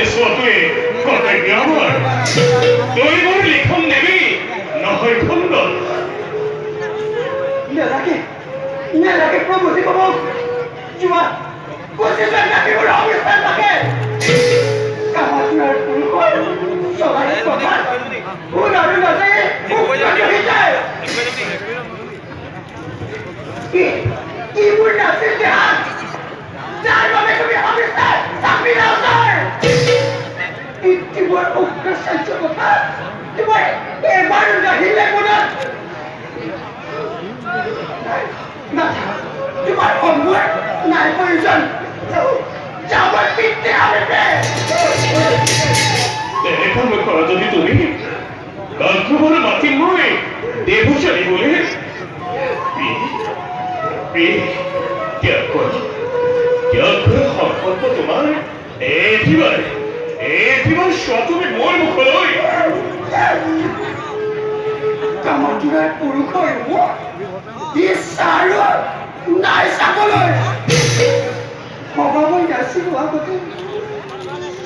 চোৱাটোৱে কৰ্তব্য আমাৰ তই মোৰ লিখন নেবি নহয় সুন্দৰ নেলাগে প্ৰভু শিৱ যোৱা কোচিজন ৰাখিবলৈ অবিশ্বাস থাকে কামাতনাৰ পুৰুষৰ চলাই কথা ভুল আৰু নাযায় কি ভুল নাছিল দেহাত যাৰ বাবে তুমি অবিশ্বাস চাপি নাযায় তোমাৰ অগ্ৰচাৰ্য কথা তোমাৰ এবাৰ নাহিলে মনত তোমার অমর নাই প্রয়োজন যাবার পিঠে আসবে এখন করা যদি তুমি কালকে বলে মাতি নয় দেবচারী বলে ত্যাগ করো সম্পর্ক তোমার এবার তুমি মোর মুখলৈ কামাতুরার পুরুষৰ মুখ ইচ্ছাৰো নাই চাবলৈ ভগৱান নাছিল আগতে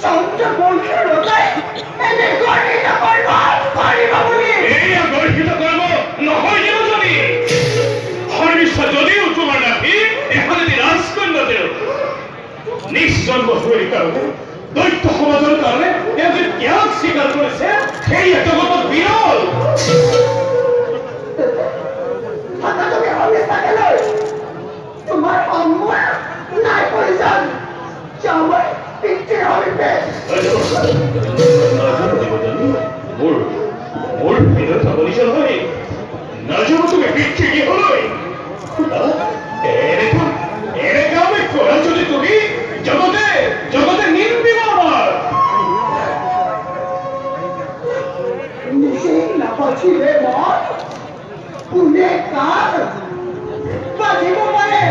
চন্দ্ৰ বংশৰ ৰজাই এনে গৰ্হিত কৰিব বুলি এই গৰ্হিত কৰ্ম নহয় যেন যদি সৰ্বিশ্ব যদিও তোমাৰ নাতি এখন এটি ৰাজকন্যাতেও নিঃজন্ম হৈ কাৰণে দৈত্য সমাজৰ কাৰণে তেওঁ যে ত্যাগ স্বীকাৰ কৰিছে সেই এটা জগতত বিৰল তুমি অবিশ্বাসে লৈ তোমাৰ অমূল নাই প্ৰয়োজন যাবৰ পিতৃৰ সমিপে মোৰ ভিতৰত চাবলিছে নহয় নাজানো তুমি পিতৃ গৃহলৈ এনে কামে কৰা যদি তুমি জগতে নিৰ্বিব আমাৰ নিজেই নাবাচিলে মন কোনে কার বাজিব পাৰে